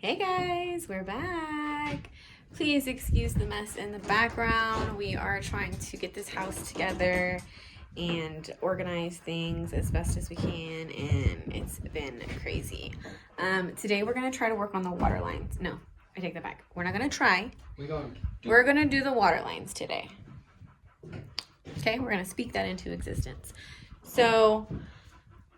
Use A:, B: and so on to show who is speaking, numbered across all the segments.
A: Hey guys, we're back. Please excuse the mess in the background. We are trying to get this house together and organize things as best as we can, and it's been crazy. Today we're gonna try to work on the water lines. No, I take that back. We're not gonna try. We're gonna do the water lines today. Okay, we're gonna speak that into existence. So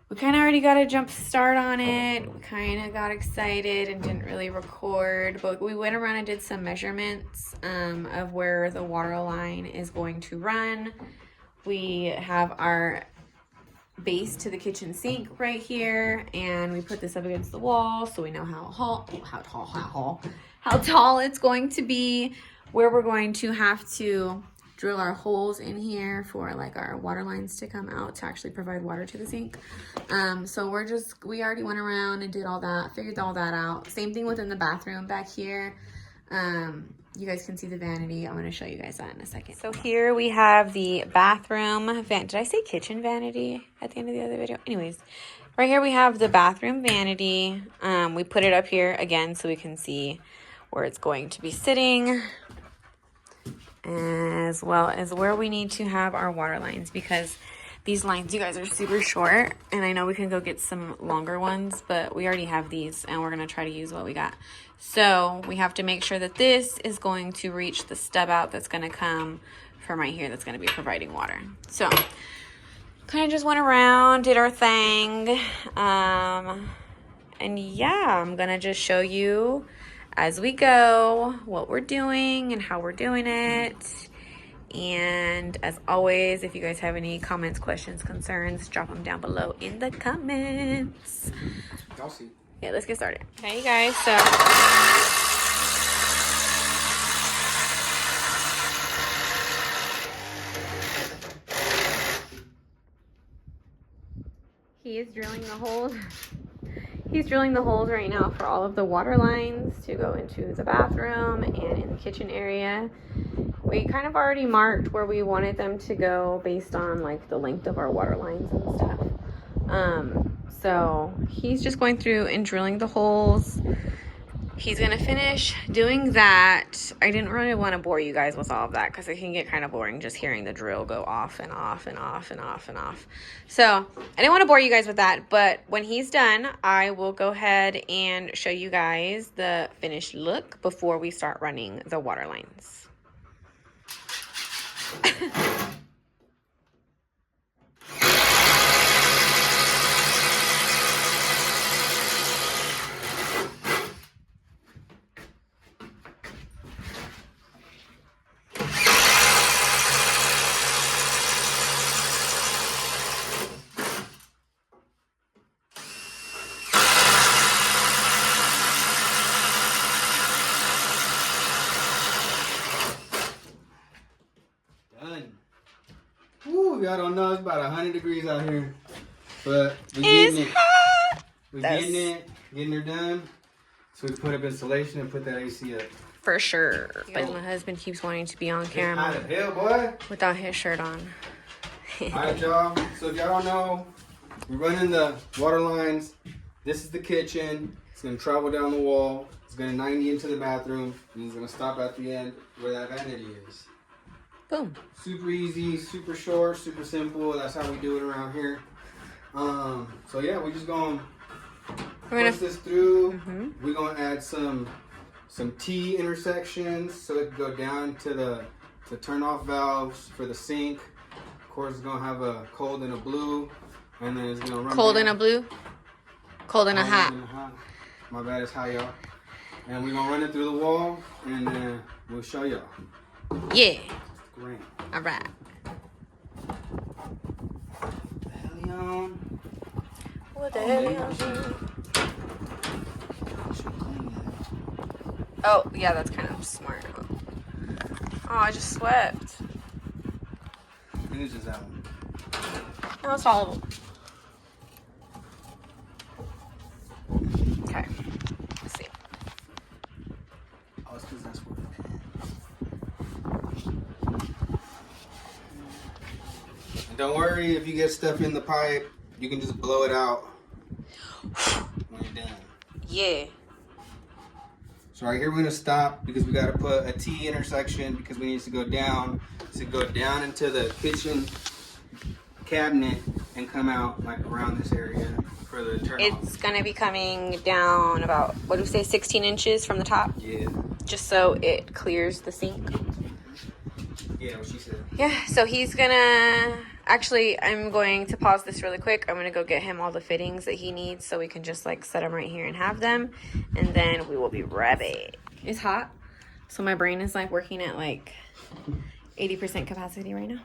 A: we kind of already got a jump start on it. We kind of got excited and didn't really record, but we went around and did some measurements of where the water line is going to run. We have our base to the kitchen sink right here, and we put this up against the wall so we know how tall it's going to be, where we're going to have to drill our holes in here for like our water lines to come out to actually provide water to the sink. So we already went around and did all that, figured all that out. Same thing within the bathroom back here. You guys can see the vanity. I'm going to show you guys that in a second. So here we have the bathroom. Did I say kitchen vanity at the end of the other video? Anyways, right here we have the bathroom vanity. We put it up here again so we can see where it's going to be sitting, as well as where we need to have our water lines, because these lines, you guys, are super short, and I know we can go get some longer ones, but we already have these and we're going to try to use what we got. So we have to make sure that this is going to reach the stub out that's going to come from right here that's going to be providing water. So kind of just went around, did our thing, and yeah, I'm going to just show you as we go what we're doing and how we're doing it. And as always, if you guys have any comments, questions, concerns, drop them down below in the comments.
B: I'll see.
A: Yeah, let's get started. Okay, you guys, so he is drilling the holes. He's drilling the holes right now for all of the water lines to go into the bathroom and in the kitchen area. We kind of already marked where we wanted them to go based on like the length of our water lines and stuff. So he's just going through and drilling the holes. He's gonna finish doing that. I didn't really want to bore you guys with all of that because it can get kind of boring just hearing the drill go off and off and off and off and off. So I didn't want to bore you guys with that, but when he's done, I will go ahead and show you guys the finished look before we start running the water lines.
B: Woo, y'all don't know, it's about 100 degrees out here. But we're
A: getting
B: it. We're getting her done. So we put up insulation and put that AC up.
A: For sure. But my husband keeps wanting to be on camera
B: Hot as hell, boy.
A: without his shirt on.
B: Alright, y'all. So if y'all don't know, we're running the water lines. This is the kitchen. It's going to travel down the wall. It's going to 90 into the bathroom. And it's going to stop at the end where that vanity is.
A: Boom.
B: Super easy, super short, super simple. That's how we do it around here. So yeah, we're just going to push this through. We're going to add some T intersections so it can go down to the turn off valves for the sink. Of course, it's going to have a cold and a blue, and then it's going to run
A: Cold
B: down.
A: and a blue? Cold and a hot.
B: My bad, it's hot, y'all. And we're going to run it through the wall, and then we'll show y'all.
A: Yeah.
B: Great.
A: All right. What the hell? Oh, yeah, that's kind of smart. Oh, I just swept.
B: It is just that one.
A: No, it's all of them. Okay. Let's see.
B: Oh, it's because that's where And don't worry if you get stuff in the pipe, you can just blow it out when you're done.
A: Yeah.
B: So right here we're gonna stop because we gotta put a T intersection because we need to go down into the kitchen cabinet and come out like around this area for the turn off.
A: It's gonna be coming down about, what do we say, 16 inches from the top?
B: Yeah.
A: Just so it clears the sink.
B: Yeah, what she said.
A: Yeah, so he's gonna, actually, I'm going to pause this really quick. I'm gonna go get him all the fittings that he needs so we can just like set them right here and have them. And then we will be ready. It's hot, so my brain is like working at like 80% capacity right now.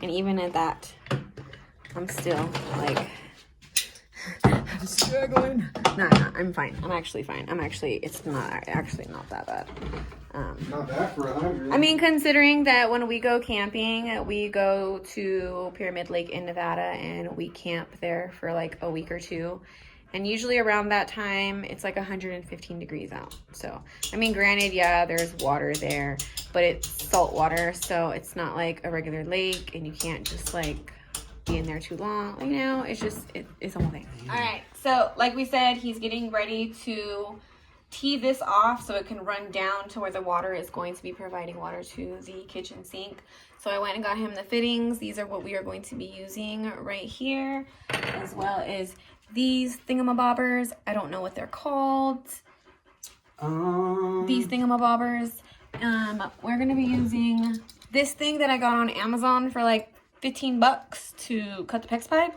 A: And even at that, I'm still like, I'm struggling. No, I'm fine. I'm actually fine. It's not actually not that bad.
B: Not bad for 100.
A: I mean, considering that when we go camping, we go to Pyramid Lake in Nevada and we camp there for like a week or two. And usually around that time, it's like 115 degrees out. So, I mean, granted, yeah, there's water there, but it's salt water. So it's not like a regular lake and you can't just like be in there too long. You know, it's just, it's a whole thing. All right. So like we said, he's getting ready to tee this off so it can run down to where the water is going to be providing water to the kitchen sink. So I went and got him the fittings. These are what we are going to be using right here, as well as these thingamabobbers. I don't know what they're called. These thingamabobbers. We're going to be using this thing that I got on Amazon for like 15 bucks to cut the PEX pipe.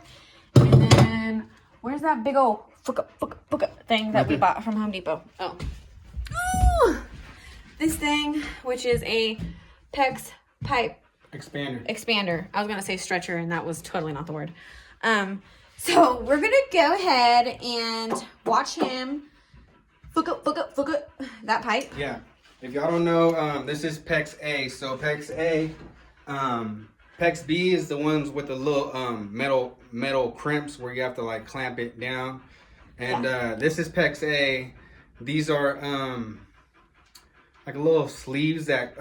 A: And then where's that big old fuka thing that we bought from Home Depot? Oh, this thing, which is a PEX pipe expander. I was gonna say stretcher, and that was totally not the word. So we're gonna go ahead and watch him fuka that pipe.
B: Yeah. If y'all don't know, this is PEX A. So PEX A, PEX B is the ones with the little metal crimps where you have to like clamp it down. And this is PEX A. These are like little sleeves that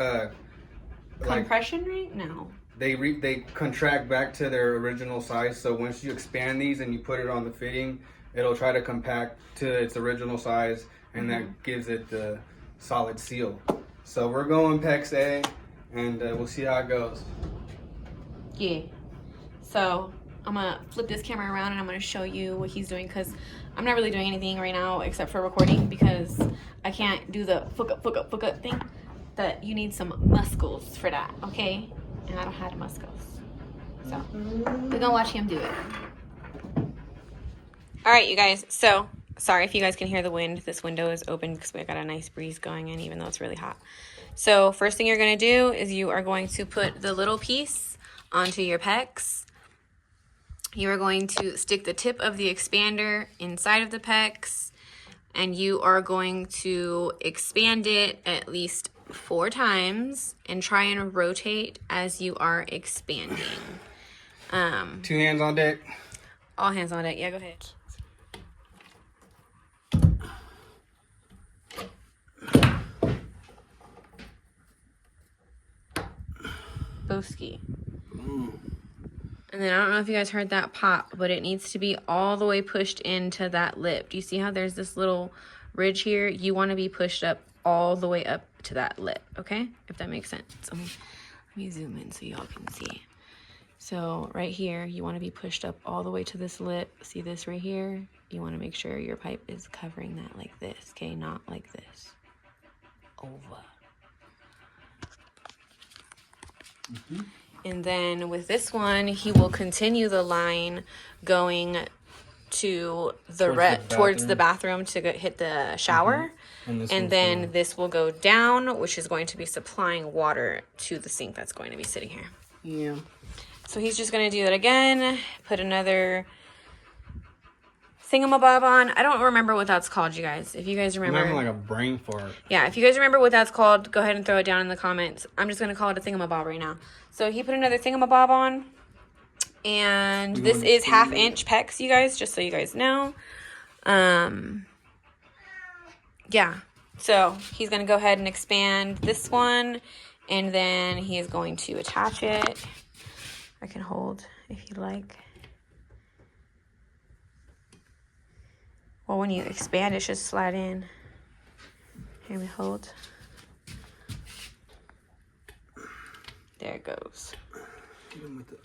A: Compression rate? No.
B: They contract back to their original size. So once you expand these and you put it on the fitting, it'll try to compact to its original size, and that gives it the solid seal. So we're going PEX A, and we'll see how it goes.
A: Yeah. So I'm gonna flip this camera around and I'm gonna show you what he's doing, because I'm not really doing anything right now except for recording because I can't do the fuka thing. That you need some muscles for that, okay? And I don't have the muscles. So we're gonna watch him do it. All right, you guys. So sorry if you guys can hear the wind. This window is open because we got a nice breeze going in, even though it's really hot. So first thing you're gonna do is you are going to put the little piece onto your PEX. You are going to stick the tip of the expander inside of the PEX, and you are going to expand it at least 4 times and try and rotate as you are expanding.
B: 2 hands on deck.
A: All hands on deck. Yeah, go ahead. Boski. And then I don't know if you guys heard that pop, but it needs to be all the way pushed into that lip. Do you see how there's this little ridge here? You want to be pushed up all the way up to that lip, okay? If that makes sense. Let me zoom in so y'all can see. So right here, you want to be pushed up all the way to this lip. See this right here? You want to make sure your pipe is covering that like this, okay? Not like this. Over. And then with this one, he will continue the line going to towards the bathroom to hit the shower. And then this will go down, which is going to be supplying water to the sink that's going to be sitting here.
B: Yeah.
A: So he's just going to do that again. Put another thingamabob on. I don't remember what that's called, you guys. If you guys remember.
B: I'm having like a brain fart.
A: Yeah, if you guys remember what that's called, go ahead and throw it down in the comments. I'm just going to call it a thingamabob right now. So he put another thingamabob on. And this is 1/2 inch PEX, you guys, just so you guys know. Yeah. So he's going to go ahead and expand this one. And then he is going to attach it. I can hold if you like. Well, when you expand, it should slide in. Here we hold. There it goes.
B: Hit him with the...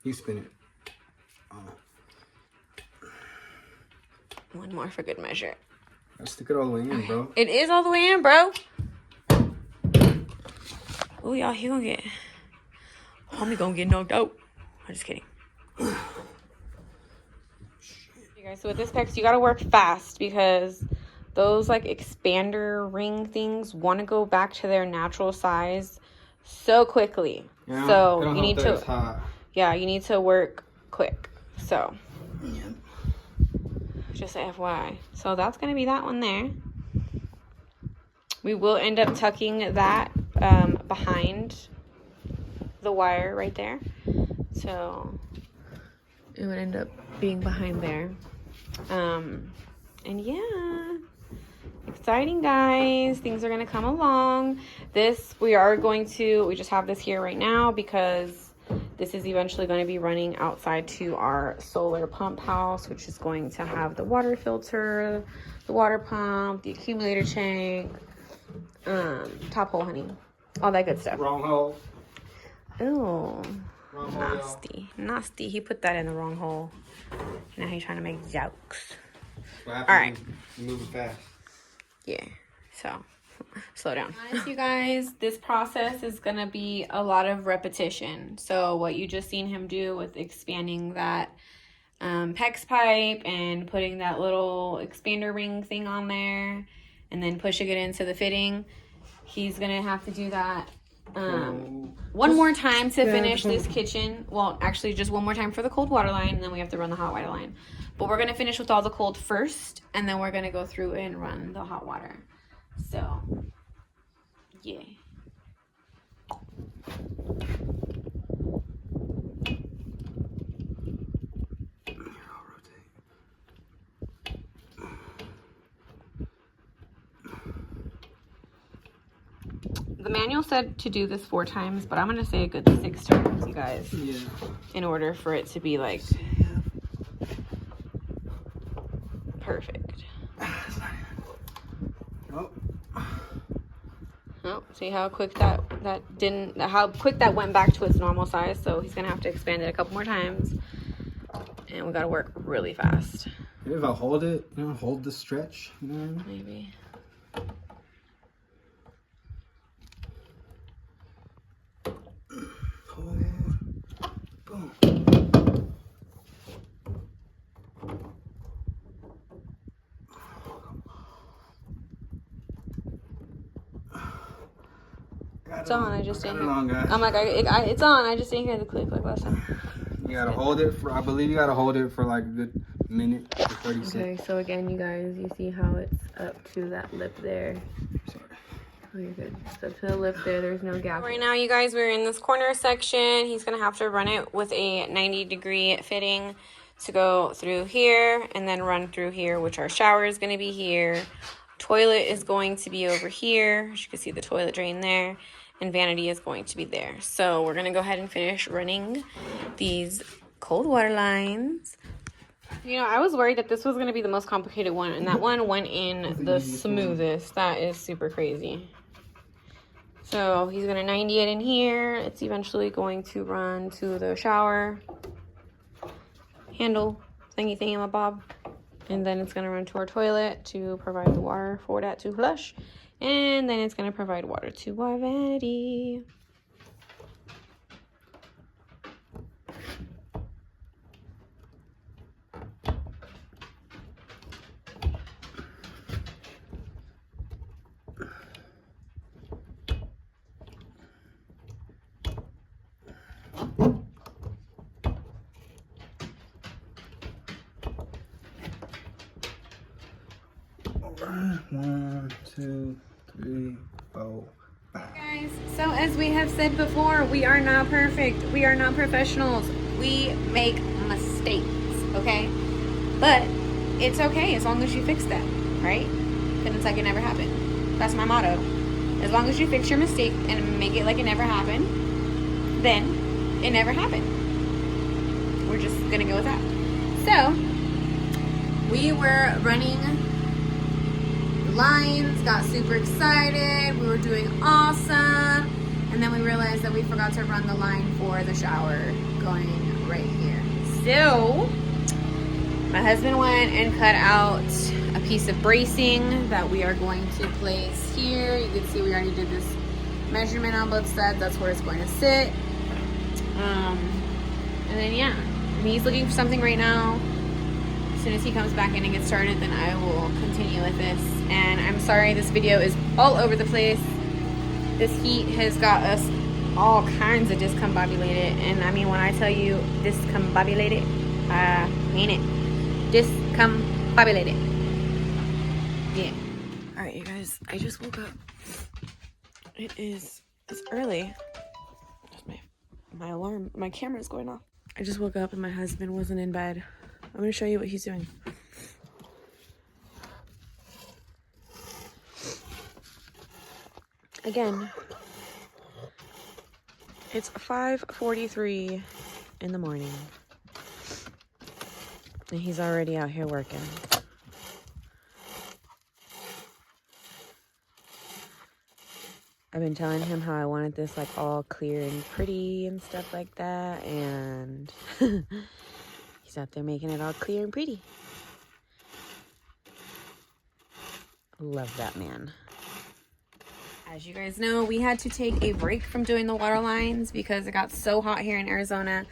B: You spin it. Oh.
A: One more for good measure.
B: Gotta stick it all the way in, bro.
A: It is all the way in, bro. Oh, y'all, he gonna get... Homie gonna get knocked out. I'm just kidding. You guys, so with this PEX, you gotta work fast because those like expander ring things want to go back to their natural size so quickly.
B: Yeah,
A: so you need to, yeah, you need to work quick. So, just a FYI. So that's gonna be that one there. We will end up tucking that behind the wire right there. So it would end up being behind there. And yeah, exciting, guys. Things are gonna come along. This we just have this here right now because this is eventually going to be running outside to our solar pump house, which is going to have the water filter, the water pump, the accumulator tank, top hole, honey, all that good stuff.
B: Wrong hole.
A: Ooh, nasty. He put that in the wrong hole. Now he's trying to make jokes. All right,
B: moving fast.
A: Yeah, so slow down. Honestly, you guys, this process is gonna be a lot of repetition. So what you just seen him do with expanding that PEX pipe and putting that little expander ring thing on there and then pushing it into the fitting, he's gonna have to do that one more time to finish this kitchen. Well, actually just one more time for the cold water line, and then we have to run the hot water line. But we're gonna finish with all the cold first, and then we're gonna go through and run the hot water. So, yeah. The manual said to do this 4 times, but I'm going to say a good 6 times, you guys. Yeah. In order for it to be, like, perfect. Oh, see how quick how quick that went back to its normal size. So he's going to have to expand it a couple more times. And we got to work really fast.
B: Maybe if I hold it, hold the stretch.
A: Maybe. It's on. I just didn't hear. I'm like, it's on. I just didn't hear the click like last time.
B: You gotta hold it for. I believe you gotta hold it for like a good minute to 30 seconds.
A: Okay, so again, you guys, you see how it's up to that lip there.
B: Sorry.
A: Oh, you're good. It's up to the lip there. There's no gap. Right now, you guys, we're in this corner section. He's gonna have to run it with a 90-degree fitting to go through here and then run through here, which our shower is gonna be here. Toilet is going to be over here. As you can see, the toilet drain there. And vanity is going to be there. So we're going to go ahead and finish running these cold water lines. You know, I was worried that this was going to be the most complicated one. And that one went in the smoothest. That is super crazy. So he's going to 90 it in here. It's eventually going to run to the shower handle thingy my bob. And then it's going to run to our toilet to provide the water for that to flush. And then it's going to provide water to our vanity.
B: One, two, 3, 4, 5.
A: Guys, so as we have said before, we are not perfect. We are not professionals. We make mistakes, okay? But it's okay as long as you fix them, right? Then it's like it never happened. That's my motto. As long as you fix your mistake and make it like it never happened, then it never happened. We're just gonna go with that. So we were running lines, got super excited, we were doing awesome, and then we realized that we forgot to run the line for the shower going right here. So my husband went and cut out a piece of bracing that we are going to place here. You can see we already did this measurement on both sides. That's where it's going to sit. And then yeah, and he's looking for something right now. As soon as he comes back in and gets started, then I will continue with this. And I'm sorry this video is all over the place. This heat has got us all kinds of discombobulated. And I mean, when I tell you discombobulated, I mean it. Discombobulated. Yeah. Alright, you guys, I just woke up. It's early. My alarm, my camera's going off. I just woke up and my husband wasn't in bed. I'm gonna show you what he's doing. Again, it's 5:43 in the morning. And he's already out here working. I've been telling him how I wanted this like all clear and pretty and stuff like that, and he's out there making it all clear and pretty. Love that man. As you guys know, we had to take a break from doing the water lines because it got so hot here in Arizona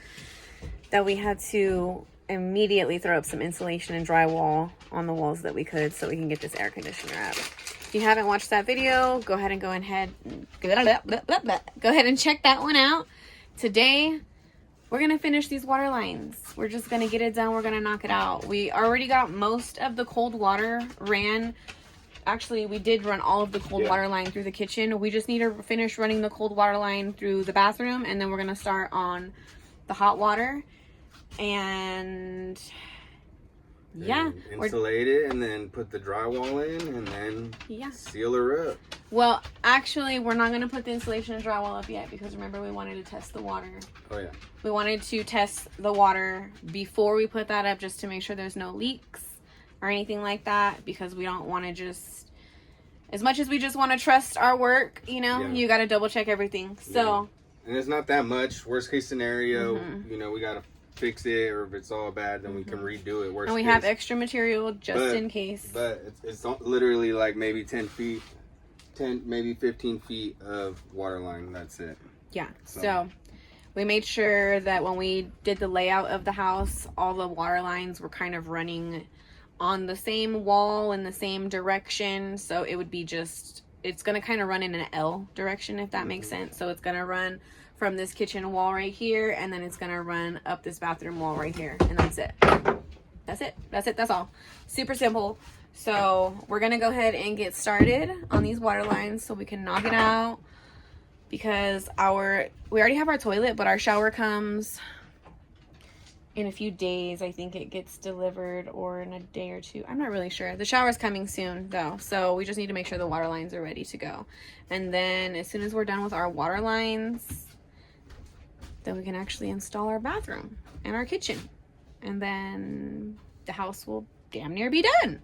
A: that we had to immediately throw up some insulation and drywall on the walls that we could so we can get this air conditioner up. If you haven't watched that video, go ahead and go ahead and check that one out. Today, we're going to finish these water lines. We're just going to get it done. We're going to knock it out. We already got most of the cold water ran. Actually, we did run all of the cold water line through the kitchen. We just need to finish running the cold water line through the bathroom, and then we're going to start on the hot water. And yeah,
B: insulate it and then put the drywall in and then seal her up.
A: Well, actually, we're not going to put the insulation and drywall up yet because remember we wanted to test the water.
B: Oh yeah.
A: We wanted to test the water before we put that up just to make sure there's no leaks or anything like that, because we don't want to just, as much as we just want to trust our work, you know, you got to double check everything. So,
B: and it's not that much. Worst case scenario, you know, we got to fix it, or if it's all bad, then we can redo it. Worst
A: and we
B: case.
A: have extra material just in case.
B: But it's literally like maybe 10 feet, maybe 15 feet of water line. That's it.
A: Yeah. So we made sure that when we did the layout of the house, all the water lines were kind of running on the same wall in the same direction. So it would be just, it's going to kind of run in an L direction, if that makes sense. So it's going to run from this kitchen wall right here, and then it's going to run up this bathroom wall right here. And that's it. That's it. That's it. That's all. Super simple. So we're going to go ahead and get started on these water lines so we can knock it out, because we already have our toilet, but our shower comes in a few days. I think it gets delivered, or in a day or two. I'm not really sure. The shower's coming soon though, so we just need to make sure the water lines are ready to go. And then as soon as we're done with our water lines, then we can actually install our bathroom and our kitchen, and then the house will damn near be done.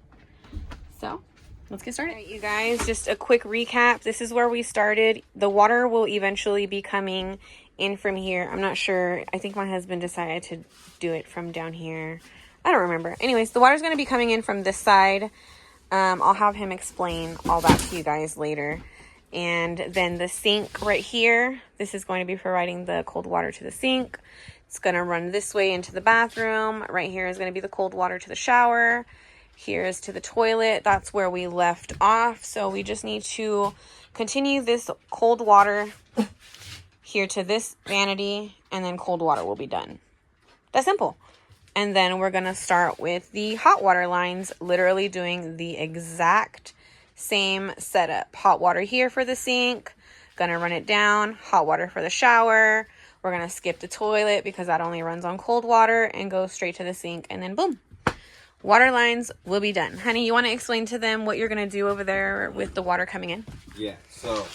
A: So let's get started. All right, you guys, just a quick recap. This is where we started. The water will eventually be coming in from here. I'm not sure. I think my husband decided to do it from down here. I don't remember. Anyways, the water's going to be coming in from this side. I'll have him explain all that to you guys later. And then the sink right here, this is going to be providing the cold water to the sink. It's going to run this way into the bathroom. Right here is going to be the cold water to the shower. Here is to the toilet. That's where we left off. So we just need to continue this cold water here to this vanity, and then cold water will be done. That's simple. And then we're going to start with the hot water lines, literally doing the exact same setup. Hot water here for the sink, gonna run it down, hot water for the shower. We're gonna skip the toilet because that only runs on cold water, and go straight to the sink, and then boom. Water lines will be done. Honey, you want to explain to them what you're going to do over there with the water coming in?
B: Yeah, so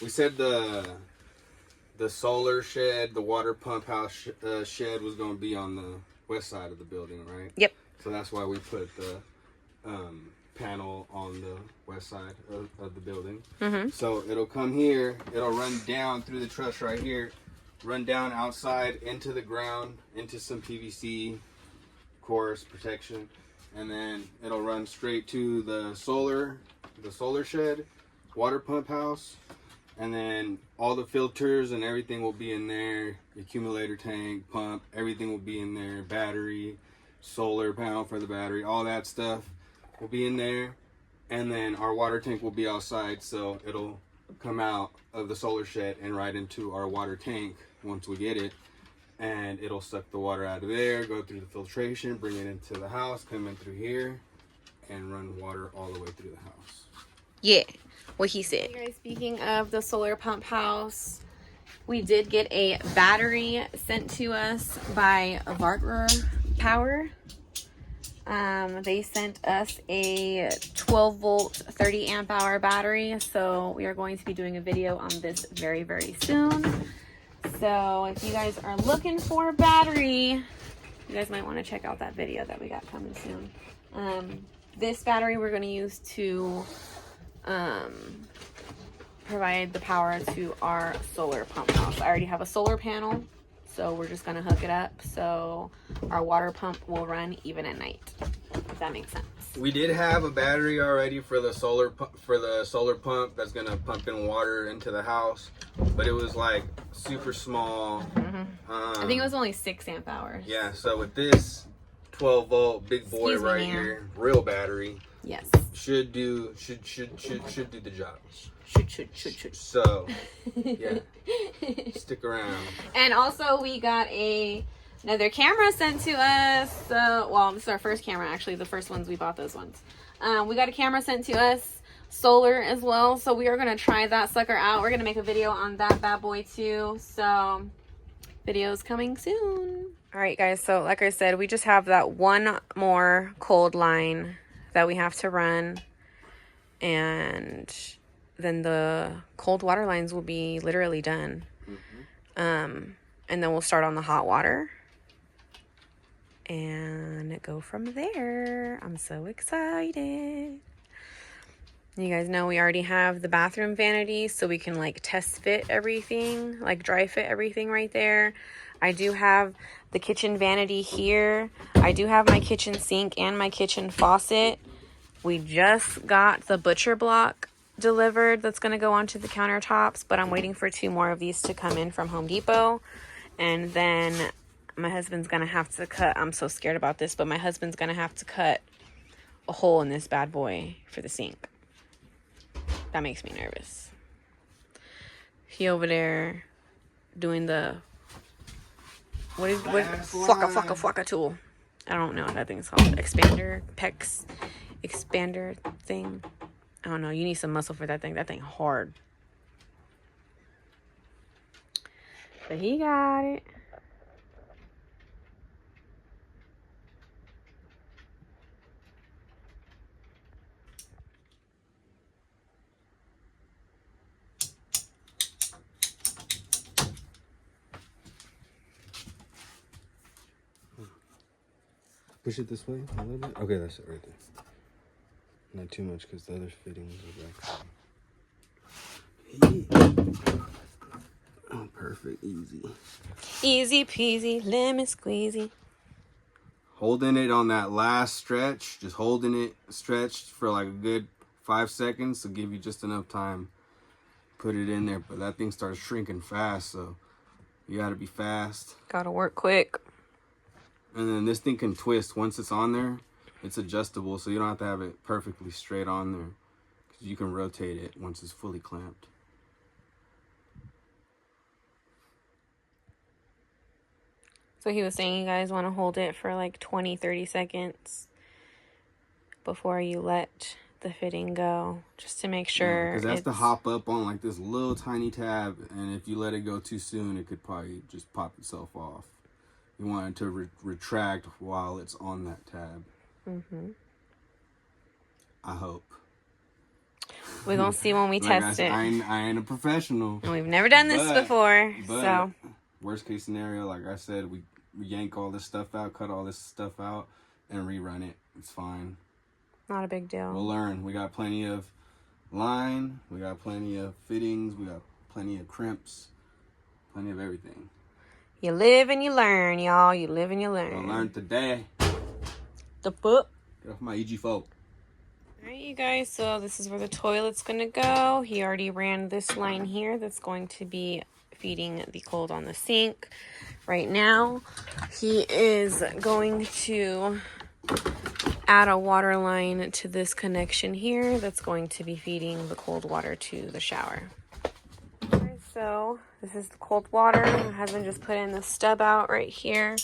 B: we said the solar shed, the water pump house shed was going to be on the west side of the building, right?
A: Yep.
B: So that's why we put the panel on on the west side of the building.
A: Mm-hmm.
B: So it'll come here, it'll run down through the truss right here, run down outside into the ground, into some PVC, of course, protection, and then it'll run straight to the solar shed, water pump house, and then all the filters and everything will be in there, accumulator tank, pump, everything will be in there, battery, solar panel for the battery, all that stuff will be in there. And then our water tank will be outside, so it'll come out of the solar shed and right into our water tank once we get it, and it'll suck the water out of there, go through the filtration, bring it into the house, come in through here, and run water all the way through the house.
A: Yeah, what he said. Hey guys, speaking of the solar pump house, we did get a battery sent to us by Vargr Power. They sent us a 12 volt 30 amp hour battery, so we are going to be doing a video on this very, very soon. So if you guys are looking for a battery, you guys might want to check out that video that we got coming soon. This battery we're going to use to provide the power to our solar pump house. I already have a solar panel, so we're just going to hook it up so our water pump will run even at night, if that makes sense.
B: We did have a battery already for the solar pump that's going to pump in water into the house, but it was like super small.
A: Mm-hmm. I think it was only 6 amp hours.
B: Yeah, so with this 12 volt big boy right here, real battery,
A: yes,
B: should do the job.
A: Should.
B: So, yeah, stick around.
A: And also we got another camera sent to us. Well, this is our first camera, actually. The first ones, we bought those ones. We got a camera sent to us, solar as well. So we are going to try that sucker out. We're going to make a video on that bad boy too. So videos coming soon. All right, guys. So like I said, we just have that one more cold line that we have to run. And then the cold water lines will be literally done. Mm-hmm. And then we'll start on the hot water and go from there. I'm so excited. You guys know we already have the bathroom vanity, so we can like test fit everything, like dry fit everything right there. I do have the kitchen vanity here. I do have my kitchen sink and my kitchen faucet. We just got the butcher block delivered that's going to go onto the countertops, but I'm waiting for 2 more of these to come in from Home Depot. And then my husband's going to have to cut, I'm so scared about this, but my husband's going to have to cut a hole in this bad boy for the sink. That makes me nervous. He over there doing the flocka tool. I don't know what that thing's called. Expander, PEX expander thing. I don't know. You need some muscle for that thing. That thing hard. But he got it.
B: Push it this way a little bit. Okay, that's it right there. Not too much because the other fittings are back. Oh, perfect. Easy.
A: Easy peasy, lemon squeezy.
B: Holding it on that last stretch, just holding it stretched for like a good 5 seconds to give you just enough time. Put it in there, but that thing starts shrinking fast, so you gotta be fast.
A: Gotta work quick.
B: And then this thing can twist once it's on there. It's adjustable, so you don't have to have it perfectly straight on there. You can rotate it once it's fully clamped.
A: So he was saying you guys want to hold it for like 20-30 seconds before you let the fitting go, just to make sure.
B: Because that's to hop up on like this little tiny tab, and if you let it go too soon, it could probably just pop itself off. You want it to retract while it's on that tab. Mm-hmm. I hope.
A: We're going to see when we test it.
B: I ain't a professional.
A: And we've never done this before. So
B: worst case scenario, like I said, we yank all this stuff out, cut all this stuff out, and rerun it. It's fine.
A: Not a big deal.
B: We'll learn. We got plenty of line. We got plenty of fittings. We got plenty of crimps. Plenty of everything.
A: You live and you learn, y'all. You live and you learn.
B: I'll learn today.
A: The book.
B: Get off my EG folk.
A: Alright, you guys, so this is where the toilet's going to go. He already ran this line here that's going to be feeding the cold on the sink. Right now, he is going to add a water line to this connection here that's going to be feeding the cold water to the shower. Okay, so this is the cold water. My husband just put in the stub out right here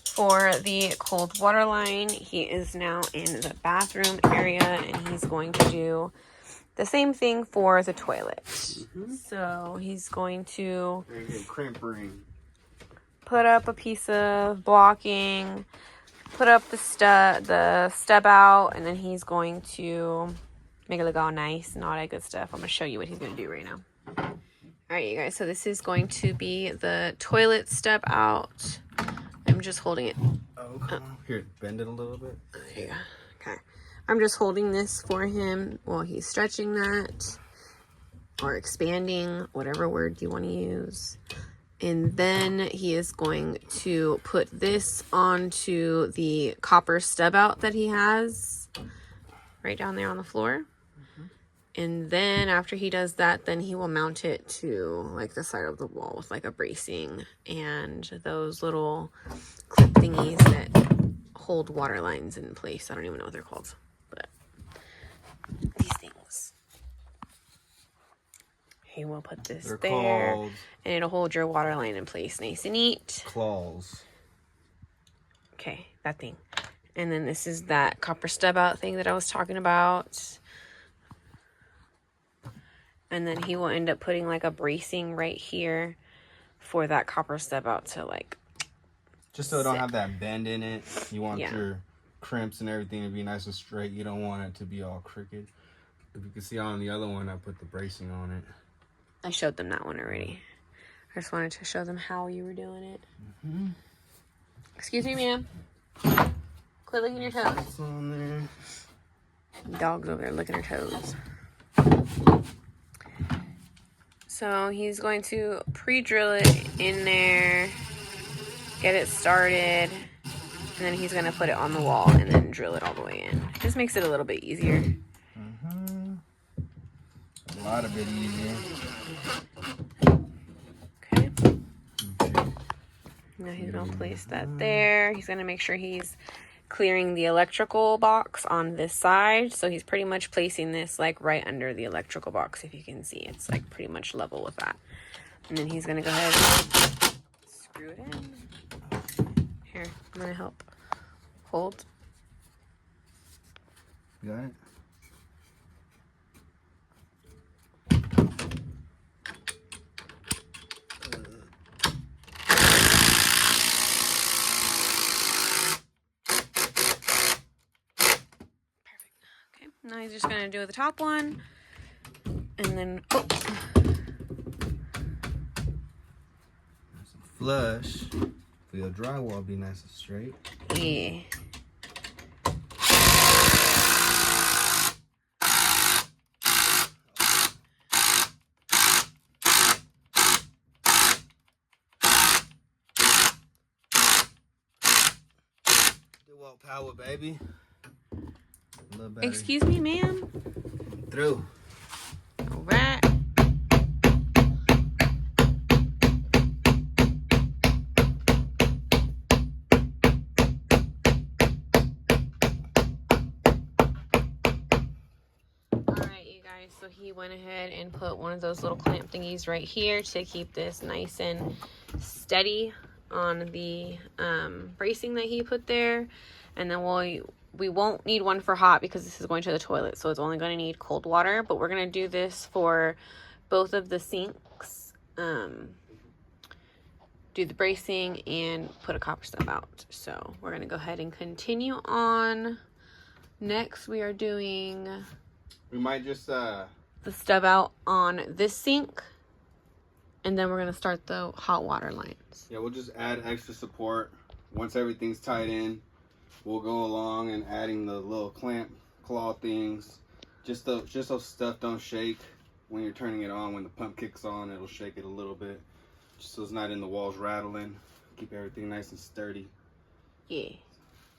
A: for the cold water line. He is now in the bathroom area and he's going to do the same thing for the toilet. So he's going to put up a piece of blocking, put up the stub out, and then he's going to make it look all nice and all that good stuff. I'm going to show you what he's going to do right now. Alright, you guys, so this is going to be the toilet stub out. I'm just holding it.
B: Oh, come on. Here, bend it a little bit.
A: There you go. Okay. I'm just holding this for him while he's stretching that or expanding, whatever word you want to use. And then he is going to put this onto the copper stub out that he has right down there on the floor. And then after he does that, then he will mount it to like the side of the wall with like a bracing and those little clip thingies that hold water lines in place. I don't even know what they're called, but these things. He will put this
B: They're
A: there
B: called
A: and it'll hold your water line in place nice and neat.
B: claws.
A: Okay, that thing. And then this is that copper stub out thing that I was talking about. And then he will end up putting like a bracing right here for that copper stub out to like
B: just so it don't have that bend in it. You want
A: Yeah.
B: your crimps and everything to be nice and straight. You don't want it to be all crooked. If you can see on the other one, I put the bracing on it.
A: I showed them that one already. I just wanted to show them how you were doing it. Excuse me, ma'am. Quit licking your toes.
B: It's on there.
A: Dog's over there licking her toes. So he's going to pre-drill it in there, get it started, and then he's going to put it on the wall and then drill it all the way in. It just makes it a little bit easier.
B: A lot of it easier.
A: Okay. Now he's going to place that there. He's going to make sure he's clearing the electrical box on this side. So he's pretty much placing this like right under the electrical box. If you can see, it's like pretty much level with that. And then he's going to go ahead and screw it in. Here, I'm going to help hold.
B: You got it?
A: Now he's just going to do the top one. And then,
B: Flush. For your drywall be nice and straight.
A: Yeah.
B: DeWalt power, baby. A little better.
A: Excuse me, ma'am.
B: Through.
A: All right. Alright, you guys, so he went ahead and put one of those little clamp thingies right here to keep this nice and steady on the bracing that he put there. And then we won't need one for hot because this is going to the toilet, so it's only going to need cold water. But we're going to do this for both of the sinks. Do the bracing and put a copper stub out. So we're going to go ahead and continue on. Next, we are doing...
B: We might just
A: the stub out on this sink. And then we're going to start the hot water lines.
B: Yeah, we'll just add extra support. Once everything's tied in, we'll go along and adding the little clamp claw things, just so stuff don't shake when you're turning it on. When the pump kicks on, it'll shake it a little bit, just so it's not in the walls rattling. Keep everything nice and sturdy.
A: Yeah.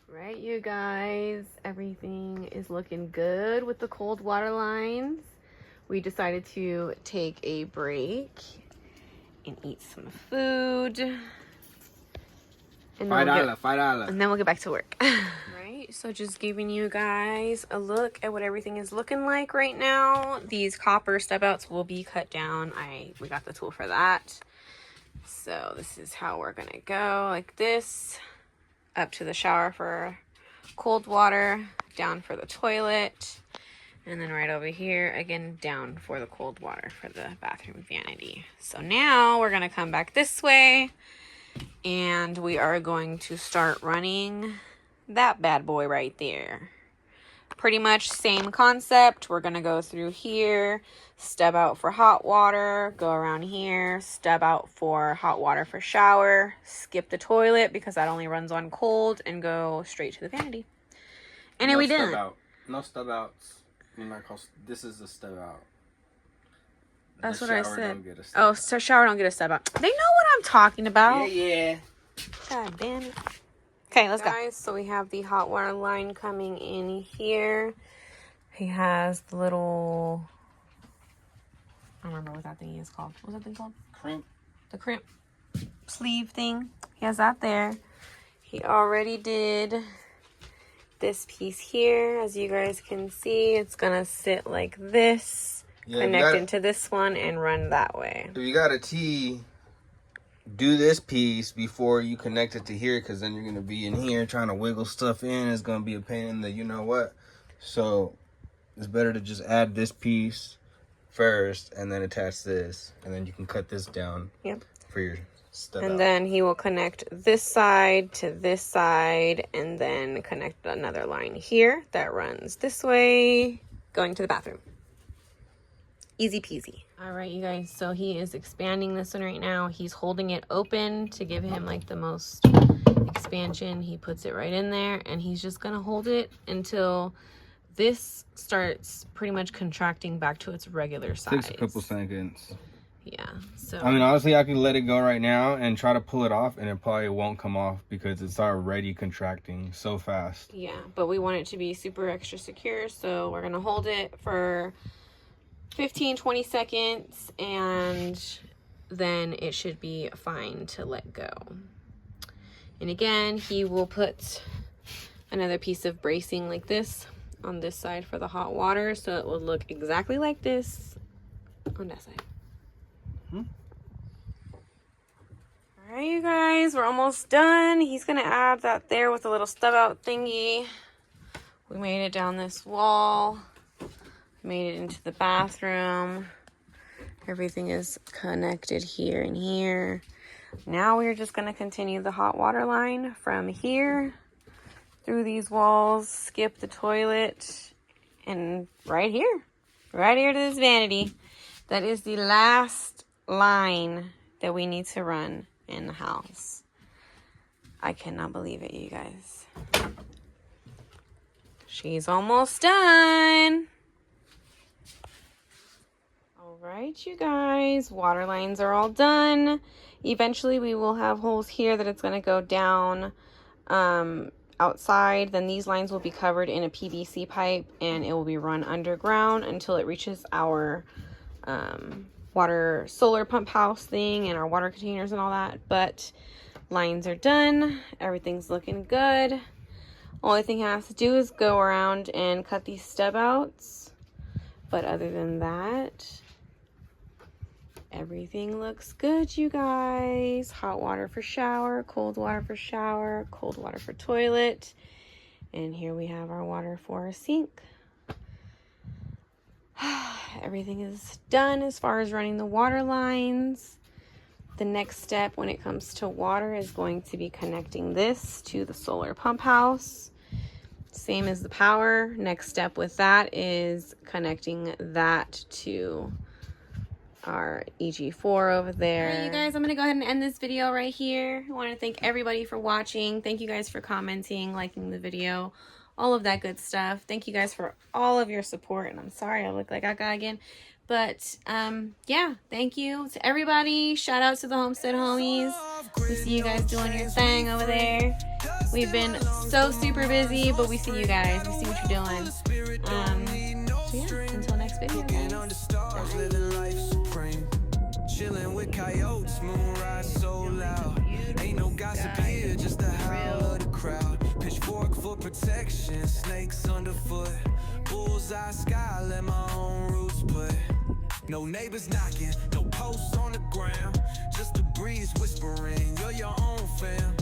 A: Right, you guys, everything is looking good with the cold water lines. We decided to take a break and eat some food. And
B: $5.
A: And then we'll get back to work. Right, so just giving you guys a look at what everything is looking like right now. These copper step outs will be cut down. We got the tool for that. So this is how we're gonna go, like this. Up to the shower for cold water, down for the toilet, and then right over here again down for the cold water for the bathroom vanity. So now we're gonna come back this way and we are going to start running that bad boy right there. Pretty much same concept. We're gonna go through here, stub out for hot water, go around here, stub out for hot water for shower, skip the toilet because that only runs on cold, and go straight to the vanity. And then we done.
B: No stub outs. This is a stub out.
A: That's what I said. Oh, so shower don't get a stub out. They know what I'm talking about.
B: Yeah.
A: God damn it. Okay, let's go. Guys, so we have the hot water line coming in here. He has the little, I don't remember what that thing is called. What's that thing called?
B: Crimp.
A: The crimp sleeve thing. He has that there. He already did this piece here. As you guys can see, it's gonna sit like this, connect into this one and run that way.
B: If you got a T, do this piece before you connect it to here, because then you're going to be in here trying to wiggle stuff in. It's going to be a pain in the you know what. So it's better to just add this piece first and then attach this, and then you can cut this down.
A: Yep.
B: For your stuff.
A: And then he will connect this side to this side and then connect another line here that runs this way going to the bathroom. Easy peasy. All right, you guys, so he is expanding this one right now. He's holding it open to give him like the most expansion. He puts it right in there and he's just gonna hold it until this starts pretty much contracting back to its regular size.
B: Takes a couple seconds.
A: Yeah, so
B: I mean, honestly, I can let it go right now and try to pull it off, and it probably won't come off because it's already contracting so fast.
A: Yeah, but we want it to be super extra secure, so we're gonna hold it for 15-20 seconds and then it should be fine to let go. And again, he will put another piece of bracing like this on this side for the hot water, so it will look exactly like this on that side. All right, you guys, we're almost done. He's gonna add that there with a little stub out thingy. We made it down this wall. Made it into the bathroom. Everything is connected here and here. Now we're just going to continue the hot water line from here through these walls, skip the toilet, and right here to this vanity. That is the last line that we need to run in the house. I cannot believe it, you guys. She's almost done. Alright, you guys, water lines are all done. Eventually we will have holes here that it's going to go down outside. Then these lines will be covered in a PVC pipe and it will be run underground until it reaches our water solar pump house thing and our water containers and all that. But lines are done. Everything's looking good. Only thing I have to do is go around and cut these stub outs. But other than that, everything looks good, you guys. Hot water for shower, cold water for shower, cold water for toilet. And here we have our water for our sink. Everything is done as far as running the water lines. The next step when it comes to water is going to be connecting this to the solar pump house. Same as the power. Next step with that is connecting that to our EG4 over there. All right, you guys, I'm gonna go ahead and end this video right here. I want to thank everybody for watching. Thank you guys for commenting, liking the video. all of that good stuff. Thank you guys for all of your support. And I'm sorry I look like I got again. But, yeah, thank you to everybody. Shout out to the Homestead homies. We see you guys doing your thing over there. We've been so super busy, but we see you guys. We see what you're doing. So, yeah, until next video, guys.
C: Chilling with coyotes, moonrise so loud. Ain't no gossip here, just the howl of the crowd. Pitchfork for protection, snakes underfoot. Bullseye sky, let my own roots put. No neighbors knocking, no posts on the ground. Just a breeze whispering, you're your own fam.